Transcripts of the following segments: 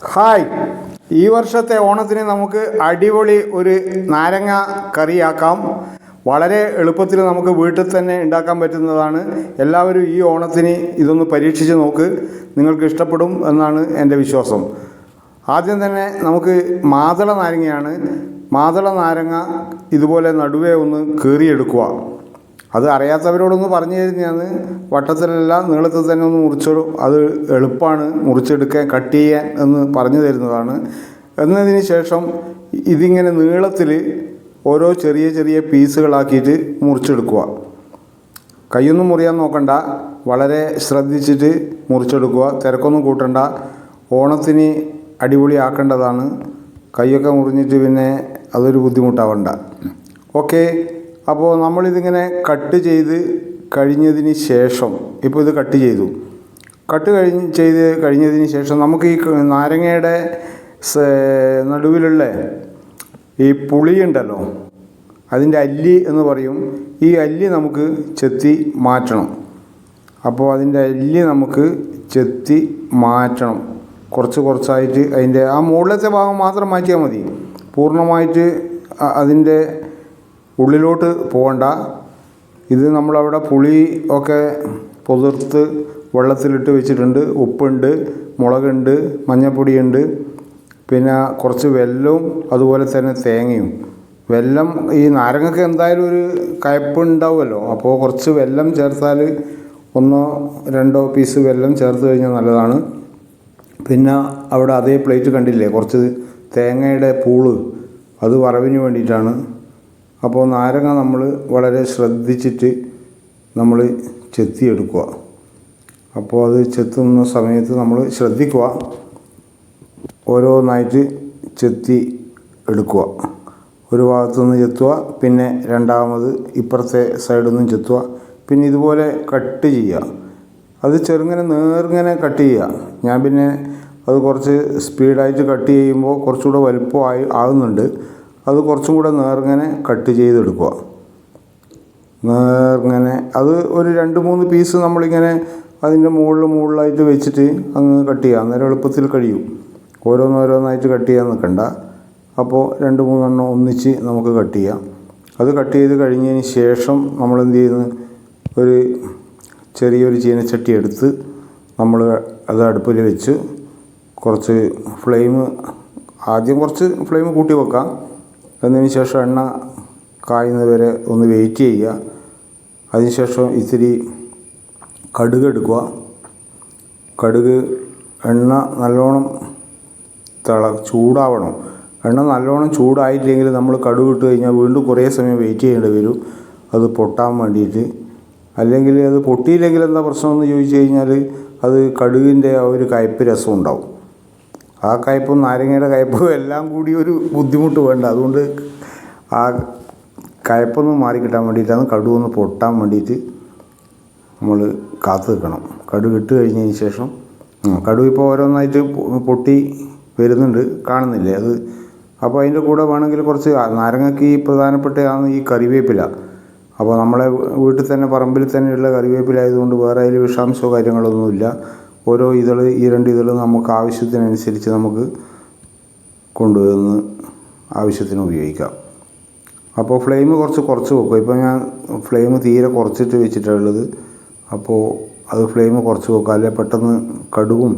Hi, ഈ വർഷത്തെ ഓണത്തിന് നമുക്ക് അടിപൊളി ഒരു നാരങ്ങ കറിയാക്കാം. വളരെ എളുപ്പത്തിൽ നമുക്ക് വീട്ടിൽ തന്നെ ഉണ്ടാക്കാൻ പറ്റുന്നതാണ്. എല്ലാവരും ഈ ഓണത്തിന് ഇതൊന്ന് പരീക്ഷിച്ച് നോക്ക്, നിങ്ങൾക്ക് ഇഷ്ടപ്പെടും എന്നാണ് എൻ്റെ വിശ്വാസം. ആദ്യം തന്നെ നമുക്ക് മാതള നാരങ്ങയാണ്. മാതള നാരങ്ങ ഇതുപോലെ നടുവേ ഒന്ന് കീറിയെടുക്കുക. അത് അറിയാത്തവരോടൊന്ന് പറഞ്ഞു തരുന്നതാണ്. വട്ടത്തിലല്ല, നീളത്തിൽ തന്നെ ഒന്ന് മുറിച്ചോളൂ. അത് എളുപ്പമാണ് മുറിച്ചെടുക്കാൻ, കട്ട് ചെയ്യാൻ എന്ന് പറഞ്ഞു തരുന്നതാണ്. എന്നതിന് ശേഷം ഇതിങ്ങനെ നീളത്തിൽ ഓരോ ചെറിയ ചെറിയ പീസുകളാക്കിയിട്ട് മുറിച്ചെടുക്കുക. കൈയൊന്നും മുറിയാൻ നോക്കണ്ട, വളരെ ശ്രദ്ധിച്ചിട്ട് മുറിച്ചെടുക്കുക. തിരക്കൊന്നും കൂട്ടണ്ട, ഓണത്തിന് അടിപൊളിയാക്കേണ്ടതാണ്. കൈയൊക്കെ മുറിഞ്ഞിട്ട് പിന്നെ അതൊരു ബുദ്ധിമുട്ടാവണ്ട. ഓക്കെ, അപ്പോൾ നമ്മളിതിങ്ങനെ കട്ട് ചെയ്ത് കഴിഞ്ഞതിന് ശേഷം, ഇപ്പോൾ ഇത് കട്ട് ചെയ്ത് കഴിഞ്ഞതിന് ശേഷം നമുക്ക് ഈ നാരങ്ങയുടെ നടുവിലുള്ള ഈ പുളിയുണ്ടല്ലോ, അതിൻ്റെ അല്ലി എന്ന് പറയും. ഈ അല്ലി നമുക്ക് ചെത്തി മാറ്റണം. അപ്പോൾ അതിൻ്റെ അല്ലി നമുക്ക് ചെത്തി മാറ്റണം. കുറച്ച് കുറച്ചായിട്ട് അതിൻ്റെ ആ മുകളിലത്തെ ഭാഗം മാത്രം മാറ്റിയാൽ മതി. പൂർണ്ണമായിട്ട് അതിൻ്റെ ഉള്ളിലോട്ട് പോകണ്ട. ഇത് നമ്മളവിടെ പുളി ഒക്കെ പുതിർത്ത് വെള്ളത്തിലിട്ട് വെച്ചിട്ടുണ്ട്. ഉപ്പുണ്ട്, മുളകുണ്ട്, മഞ്ഞൾപ്പൊടിയുണ്ട്, പിന്നെ കുറച്ച് വെല്ലവും അതുപോലെ തന്നെ തേങ്ങയും. വെല്ലം ഈ നാരങ്ങയ്ക്ക് എന്തായാലും ഒരു കയ്പ്പ് ഉണ്ടാവുമല്ലോ, അപ്പോൾ കുറച്ച് വെല്ലം ചേർത്താൽ 1-2 പീസ് വെല്ലം ചേർത്ത് കഴിഞ്ഞാൽ നല്ലതാണ്. പിന്നെ അവിടെ അതേ പ്ലേറ്റ് കണ്ടില്ലേ, കുറച്ച് തേങ്ങയുടെ പൂള്, അത് വറവിന് വേണ്ടിയിട്ടാണ്. അപ്പോൾ നാരങ്ങ നമ്മൾ വളരെ ശ്രദ്ധിച്ചിട്ട് നമ്മൾ ചെത്തിയെടുക്കുക. അപ്പോൾ അത് ചെത്തുന്ന സമയത്ത് നമ്മൾ ശ്രദ്ധിക്കുക, ഓരോന്നായിട്ട് ചെത്തി എടുക്കുക. ഒരു ഭാഗത്തുനിന്ന് ചെത്തുക, പിന്നെ രണ്ടാമത് ഇപ്പുറത്തെ സൈഡിൽ നിന്നും ചെത്തുക. പിന്നെ ഇതുപോലെ കട്ട് ചെയ്യുക. അത് ചെറുങ്ങനെ നേർങ്ങനെ കട്ട് ചെയ്യുക. ഞാൻ പിന്നെ അത് കുറച്ച് സ്പീഡായിട്ട് കട്ട് ചെയ്യുമ്പോൾ കുറച്ചുകൂടെ വലുപ്പമായി ആകുന്നുണ്ട്. അത് കുറച്ചും കൂടെ നേർങ്ങനെ കട്ട് ചെയ്തെടുക്കുക. നേർങ്ങനെ അത് ഒരു 2-3 പീസ് നമ്മളിങ്ങനെ അതിൻ്റെ മുകളിലായിട്ട് വെച്ചിട്ട് അങ്ങ് കട്ട് ചെയ്യുക. അന്നേരം എളുപ്പത്തിൽ കഴിയും. ഓരോന്നോരോന്നായിട്ട് കട്ട് ചെയ്യാൻ നിൽക്കണ്ട. അപ്പോൾ 2-3 എണ്ണം ഒന്നിച്ച് നമുക്ക് കട്ട് ചെയ്യാം. അത് കട്ട് ചെയ്ത് കഴിഞ്ഞതിന് ശേഷം നമ്മൾ എന്ത് ചെയ്യുന്നു, ഒരു ചെറിയൊരു ചീനച്ചട്ടി എടുത്ത് നമ്മൾ അത് അടുപ്പിൽ വെച്ച് ആദ്യം കുറച്ച് ഫ്ലെയിം കൂട്ടി വെക്കാം. എന്നതിന് ശേഷം എണ്ണ കായുന്നത് വരെ ഒന്ന് വെയിറ്റ് ചെയ്യുക. അതിനുശേഷം ഇത്തിരി കടുക് എടുക്കുക. എണ്ണ നല്ലോണം ചൂടാവണം. എണ്ണ നല്ലോണം ചൂടായില്ലെങ്കിൽ നമ്മൾ കടുക് ഇട്ട് കഴിഞ്ഞാൽ വീണ്ടും കുറേ സമയം വെയിറ്റ് ചെയ്യേണ്ടി വരും അത് പൊട്ടാൻ വേണ്ടിയിട്ട്. അല്ലെങ്കിൽ അത് പൊട്ടിയില്ലെങ്കിൽ എന്താ പ്രശ്നമെന്ന് ചോദിച്ചു കഴിഞ്ഞാൽ, അത് കടുകിൻ്റെ ആ ഒരു കയ്പ്പ് രസം ഉണ്ടാവും. ആ കയ്പ്പും നാരങ്ങയുടെ കയ്പ്പും എല്ലാം കൂടി ഒരു ബുദ്ധിമുട്ട് വേണ്ട. അതുകൊണ്ട് ആ കയ്പ്പൊന്ന് മാറിക്കിട്ടാൻ വേണ്ടിയിട്ടാണ് കടുകൊന്ന് പൊട്ടാൻ വേണ്ടിയിട്ട് നമ്മൾ കാത്തു നിൽക്കണം. കടുക് ഇട്ട് കഴിഞ്ഞതിന് ശേഷം കടുക് ഇപ്പോൾ ഓരോന്നായിട്ട് പൊട്ടി വരുന്നുണ്ട്, കാണുന്നില്ലേ അത്. അപ്പോൾ അതിൻ്റെ കൂടെ വേണമെങ്കിൽ കുറച്ച് നാരങ്ങയ്ക്ക് ഈ പ്രധാനപ്പെട്ടതാണ് ഈ കറിവേപ്പില. അപ്പോൾ നമ്മളെ വീട്ടിൽ തന്നെ പറമ്പിൽ തന്നെയുള്ള കറിവേപ്പില ആയതുകൊണ്ട് വേറെ അതിൽ വിഷാംശമോ കാര്യങ്ങളൊന്നുമില്ല. ഓരോ ഇതൾ, ഈ 2 ഇതൾ നമുക്ക് ആവശ്യത്തിനനുസരിച്ച് നമുക്ക് കൊണ്ടുവന്ന് ആവശ്യത്തിന് ഉപയോഗിക്കാം. അപ്പോൾ ഫ്ലെയിം കുറച്ച് വെക്കുക. ഇപ്പോൾ ഞാൻ ഫ്ലെയിം തീരെ കുറച്ചിട്ട് വെച്ചിട്ടുള്ളത്. അപ്പോൾ അത് ഫ്ലെയിം കുറച്ച് വെക്കുക, അല്ലെ പെട്ടെന്ന് കടുകും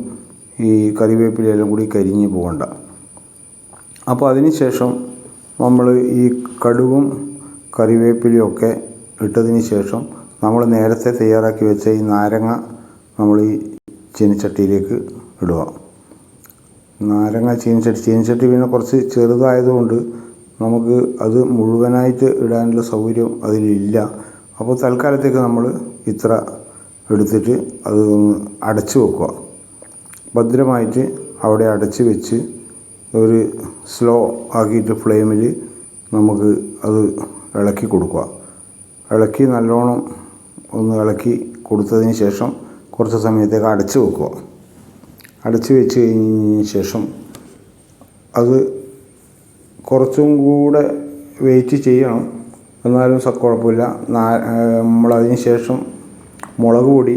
ഈ കറിവേപ്പിലയെല്ലാം കൂടി കരിഞ്ഞ് പോകണ്ട. അപ്പോൾ അതിന് ശേഷം നമ്മൾ ഈ കടുകും കറിവേപ്പിലയും ഒക്കെ ഇട്ടതിന് ശേഷം നമ്മൾ നേരത്തെ തയ്യാറാക്കി വെച്ച ഈ നാരങ്ങ നമ്മൾ ഈ ചീനച്ചട്ടിയിലേക്ക് ഇടുക. നാരങ്ങ ചീനച്ചട്ടി പിന്നെ കുറച്ച് ചെറുതായതുകൊണ്ട് നമുക്ക് അത് മുഴുവനായിട്ട് ഇടാനുള്ള സൗകര്യം അതിലില്ല. അപ്പോൾ തൽക്കാലത്തേക്ക് നമ്മൾ ഇത്ര എടുത്തിട്ട് അത് ഒന്ന് അടച്ചു വെക്കുക. ഭദ്രമായിട്ട് അവിടെ അടച്ച് വെച്ച് ഒരു സ്ലോ ആക്കിയിട്ട് ഫ്ലെയിമിൽ നമുക്ക് അത് ഇളക്കി കൊടുക്കുക. ഇളക്കി നല്ലോണം ഒന്ന് ഇളക്കി കൊടുത്തതിന് ശേഷം കുറച്ച് സമയത്തേക്ക് അടച്ച് വെക്കുക. അടച്ച് വെച്ച് കഴിഞ്ഞതിന് ശേഷം അത് കുറച്ചും കൂടെ വെയിറ്റ് ചെയ്യണം. എന്നാലും കുഴപ്പമില്ല. നമ്മളതിന് ശേഷം മുളക് പൊടി,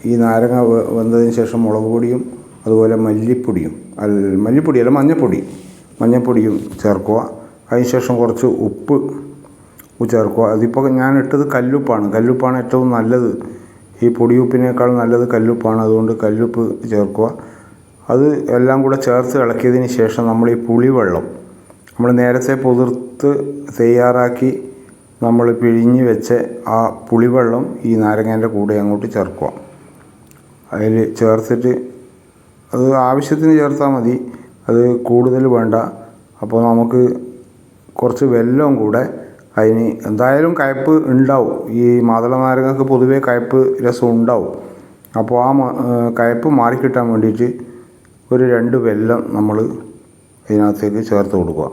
ഈ നാരങ്ങ വെന്തതിന് ശേഷം മുളക് പൊടിയും അതുപോലെ മല്ലിപ്പൊടിയും മല്ലിപ്പൊടിയല്ല, മഞ്ഞൾപ്പൊടിയും ചേർക്കുക. അതിനുശേഷം കുറച്ച് ഉപ്പ് ചേർക്കുക. അതിപ്പോൾ ഞാൻ ഇട്ടത് കല്ലുപ്പാണ് ഏറ്റവും നല്ലത്. ഈ പൊടിയുപ്പിനേക്കാൾ നല്ലത് കല്ലുപ്പാണ്. അതുകൊണ്ട് കല്ലുപ്പ് ചേർക്കുക. അത് എല്ലാം കൂടെ ചേർത്ത് ഇളക്കിയതിന് ശേഷം നമ്മൾ ഈ പുളിവെള്ളം നമ്മൾ നേരത്തെ പുതിർത്ത് തയ്യാറാക്കി നമ്മൾ പിഴിഞ്ഞ് വെച്ച ആ പുളിവെള്ളം ഈ നാരങ്ങേൻ്റെ കൂടെ അങ്ങോട്ട് ചേർക്കുക. അതിൽ ചേർത്തിട്ട് അത് ആവശ്യത്തിന് ചേർത്താൽ മതി, അത് കൂടുതൽ വേണ്ട. അപ്പോൾ നമുക്ക് കുറച്ച് വെല്ലവും കൂടെ, അതിന് എന്തായാലും കയ്പ്പ് ഉണ്ടാവും. ഈ മാതള നാരങ്ങക്ക് പൊതുവേ കയ്പ്പ് രസം ഉണ്ടാവും. അപ്പോൾ ആ കയ്പ്പ് മാറിക്കിട്ടാൻ വേണ്ടിയിട്ട് ഒരു 2 വെല്ലം നമ്മൾ ഇതിനകത്തേക്ക് ചേർത്ത് കൊടുക്കുക.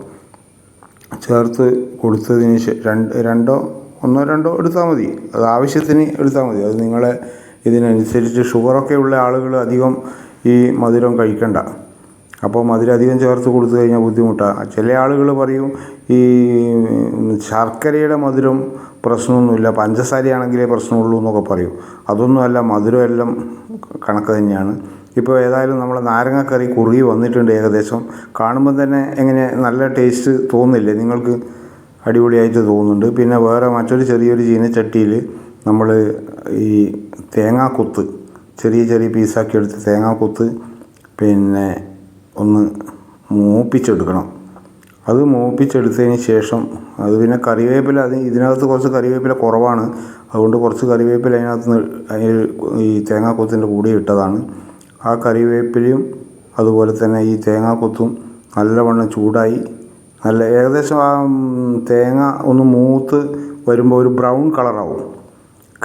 ചേർത്ത് കൊടുത്തതിന് ഒന്നോ രണ്ടോ എടുത്താൽ മതി. അത് ആവശ്യത്തിന് എടുത്താൽ മതി. അത് നിങ്ങളെ ഇതിനനുസരിച്ച്. ഷുഗറൊക്കെ ഉള്ള ആളുകൾ അധികം ഈ മധുരം കഴിക്കണ്ട. അപ്പോൾ മധുരം അധികം ചേർത്ത് കൊടുത്തു കഴിഞ്ഞാൽ ബുദ്ധിമുട്ടാണ്. ചില ആളുകൾ പറയും ഈ ശർക്കരയുടെ മധുരം പ്രശ്നമൊന്നുമില്ല, പഞ്ചസാരയാണെങ്കിലേ പ്രശ്നമുള്ളൂ എന്നൊക്കെ പറയും. അതൊന്നുമല്ല, മധുരം എല്ലാം കണക്ക് തന്നെയാണ്. ഇപ്പോൾ ഏതായാലും നമ്മളെ നാരങ്ങക്കറി കുറുകി വന്നിട്ടുണ്ട് ഏകദേശം. കാണുമ്പോൾ തന്നെ എങ്ങനെ നല്ല ടേസ്റ്റ് തോന്നില്ലേ നിങ്ങൾക്ക്? അടിപൊളിയായിട്ട് തോന്നുന്നുണ്ട്. പിന്നെ വേറെ മറ്റൊരു ചെറിയൊരു ചീനച്ചട്ടിയിൽ നമ്മൾ ഈ തേങ്ങാക്കൊത്ത് ചെറിയ പീസാക്കി എടുത്ത് തേങ്ങാക്കൊത്ത് പിന്നെ ഒന്ന് മൂപ്പിച്ചെടുക്കണം. അത് മൂപ്പിച്ചെടുത്തതിന് ശേഷം അത് പിന്നെ കറിവേപ്പില, ഇതിനകത്ത് കുറച്ച് കറിവേപ്പില കുറവാണ്. അതുകൊണ്ട് കുറച്ച് കറിവേപ്പില ഈ തേങ്ങാക്കൊത്തിൻ്റെ കൂടെ ഇട്ടതാണ്. ആ കറിവേപ്പിലയും അതുപോലെ തന്നെ ഈ തേങ്ങാക്കൊത്തും നല്ലവണ്ണം ചൂടായി ഏകദേശം ആ തേങ്ങ ഒന്ന് മൂത്ത് വരുമ്പോൾ ഒരു ബ്രൗൺ കളറാവും.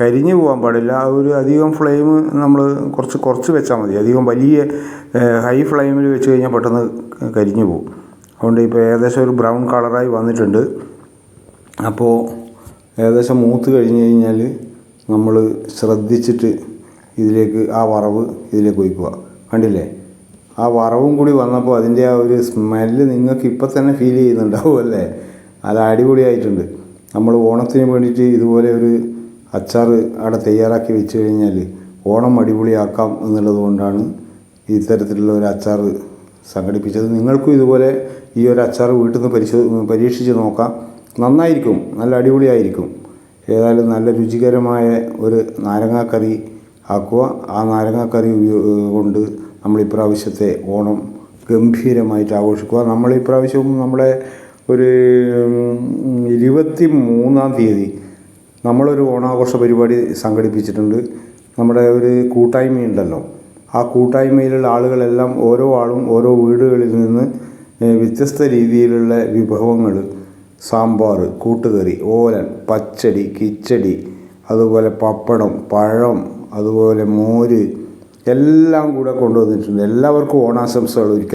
കരിഞ്ഞു പോകാൻ പാടില്ല. ഒരു അധികം ഫ്ലെയിം നമ്മൾ കുറച്ച് വെച്ചാൽ മതി. അധികം വലിയ ഹൈ ഫ്ലെയിമിൽ വെച്ച് കഴിഞ്ഞാൽ പെട്ടെന്ന് കരിഞ്ഞു പോകും. അതുകൊണ്ട് ഇപ്പോൾ ഏകദേശം ഒരു ബ്രൗൺ കളറായി വന്നിട്ടുണ്ട്. അപ്പോൾ ഏകദേശം മൂത്ത് കഴിഞ്ഞ് കഴിഞ്ഞാൽ നമ്മൾ ശ്രദ്ധിച്ചിട്ട് ഇതിലേക്ക് ആ വറവ് ഇതിലേക്ക് ഒഴിക്കുക. കണ്ടില്ലേ? ആ വറവും കൂടി വന്നപ്പോൾ അതിൻ്റെ ആ ഒരു സ്മെല്ല് നിങ്ങൾക്ക് ഇപ്പം തന്നെ ഫീൽ ചെയ്യുന്നുണ്ടാവും അല്ലേ? അത് അടിപൊളിയായിട്ടുണ്ട്. നമ്മൾ ഓണത്തിന് വേണ്ടിയിട്ട് ഇതുപോലെ ഒരു അച്ചാർ അവിടെ തയ്യാറാക്കി വെച്ച് കഴിഞ്ഞാൽ ഓണം അടിപൊളിയാക്കാം എന്നുള്ളത് കൊണ്ടാണ് ഇത്തരത്തിലുള്ള ഒരു അച്ചാർ സംഘടിപ്പിച്ചത്. നിങ്ങൾക്കും ഇതുപോലെ ഈ ഒരു അച്ചാർ വീട്ടിൽ നിന്ന് പരീക്ഷിച്ച് നോക്കാം. നന്നായിരിക്കും, നല്ല അടിപൊളിയായിരിക്കും. ഏതായാലും നല്ല രുചികരമായ ഒരു നാരങ്ങാക്കറി ആക്കുക. ആ നാരങ്ങാക്കറി കൊണ്ട് നമ്മളിപ്രാവശ്യത്തെ ഓണം ഗംഭീരമായിട്ട് ആഘോഷിക്കുക. നമ്മളിപ്രാവശ്യവും നമ്മളെ ഒരു 23-ാം തീയതി നമ്മളൊരു ഓണാഘോഷ പരിപാടി സംഘടിപ്പിച്ചിട്ടുണ്ട്. നമ്മുടെ ഒരു കൂട്ടായ്മയുണ്ടല്ലോ, ആ കൂട്ടായ്മയിലുള്ള ആളുകളെല്ലാം ഓരോ ആളും ഓരോ വീടുകളിൽ നിന്ന് വ്യത്യസ്ത രീതിയിലുള്ള വിഭവങ്ങൾ, സാമ്പാർ, കൂട്ടുകറി, ഓലൻ, പച്ചടി, കിച്ചടി, അതുപോലെ പപ്പടം, പഴം, അതുപോലെ മോര് എല്ലാം കൂടെ കൊണ്ടുവന്നിട്ടുണ്ട്. എല്ലാവർക്കും ഓണാശംസകൾ ഒരിക്കൽ.